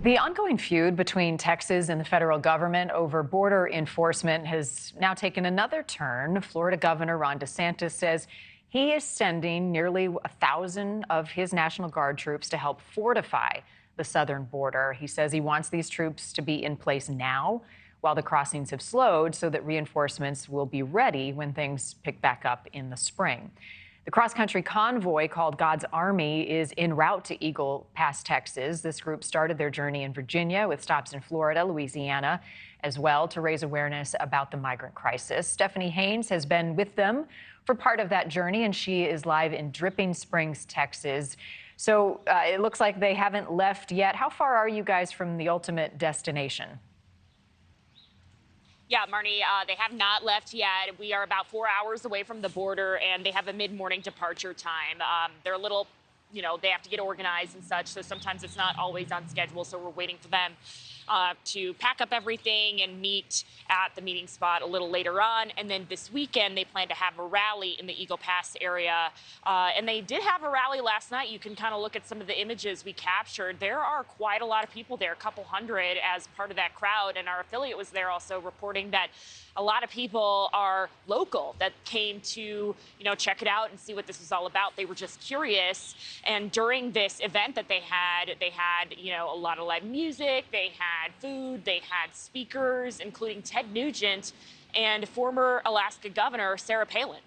The ongoing feud between Texas and the federal government over border enforcement has now taken another turn. Florida Governor Ron DeSantis says he is sending nearly 1,000 of his National Guard troops to help fortify the southern border. He says he wants these troops to be in place now while the crossings have slowed so that reinforcements will be ready when things pick back up in the spring. The cross-country convoy called God's Army is en route to Eagle Pass, Texas. This group started their journey in Virginia with stops in Florida, Louisiana, as well to raise awareness about the migrant crisis. Stephanie Haynes has been with them for part of that journey, and she is live in Dripping Springs, Texas. So it looks like they haven't left yet. How far are you guys from the ultimate destination? Yeah, Marni, they have not left yet. We are about 4 hours away from the border, and they have a mid-morning departure time. They're a little, they have to get organized and such, so sometimes it's not always on schedule, so we're waiting for them to pack up everything and meet at the meeting spot a little later on. And then this weekend, they plan to have a rally in the Eagle Pass area. And they did have a rally last night. You can kind of look at some of the images we captured. There are quite a lot of people there, a couple hundred as part of that crowd. And our affiliate was there also reporting that a lot of people are local that came to, check it out and see what this was all about. They were just curious. And during this event that they had, a lot of live music, they had food, they had speakers, including Ted Nugent and former Alaska Governor Sarah Palin.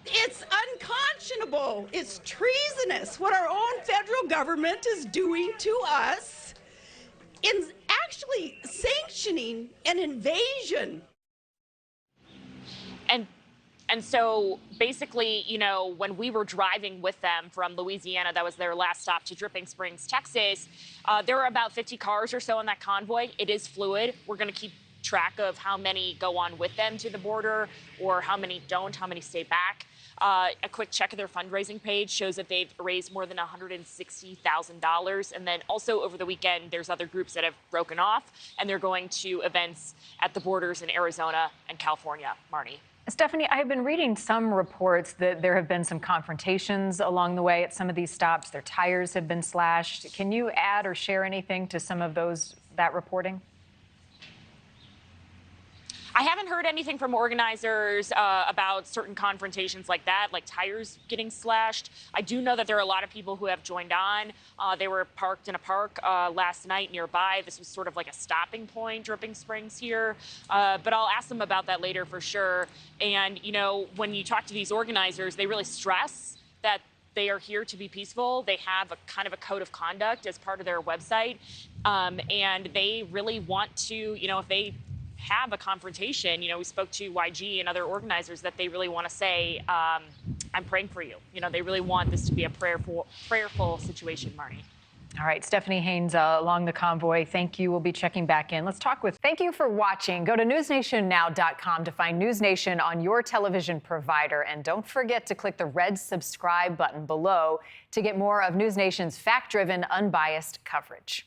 It's unconscionable. It's treasonous what our own federal government is doing to us in actually sanctioning an invasion. And so basically, when we were driving with them from Louisiana, that was their last stop, to Dripping Springs, Texas, there were about 50 cars or so on that convoy. It is fluid. We're going to keep track of how many go on with them to the border or how many don't, how many stay back. A quick check of their fundraising page shows that they've raised more than $160,000. And then also over the weekend, there's other groups that have broken off, and they're going to events at the borders in Arizona and California. Marni. Stephanie, I have been reading some reports that there have been some confrontations along the way at some of these stops. Their tires have been slashed. Can you add or share anything to some of that reporting? I haven't heard anything from organizers about certain confrontations like that, like tires getting slashed. I do know that there are a lot of people who have joined on. They were parked in a park last night nearby. This was sort of like a stopping point, Dripping Springs here. But I'll ask them about that later for sure. And, when you talk to these organizers, they really stress that they are here to be peaceful. They have a kind of a code of conduct as part of their website. And they really want to, if they have a confrontation, we spoke to YG and other organizers that they really want to say, I'm praying for you. They really want this to be a prayerful situation, Marni. All right, Stephanie Haynes along the convoy. Thank you. We'll be checking back in. Thank you for watching. Go to newsnationnow.com to find NewsNation on your television provider. And don't forget to click the red subscribe button below to get more of NewsNation's fact-driven, unbiased coverage.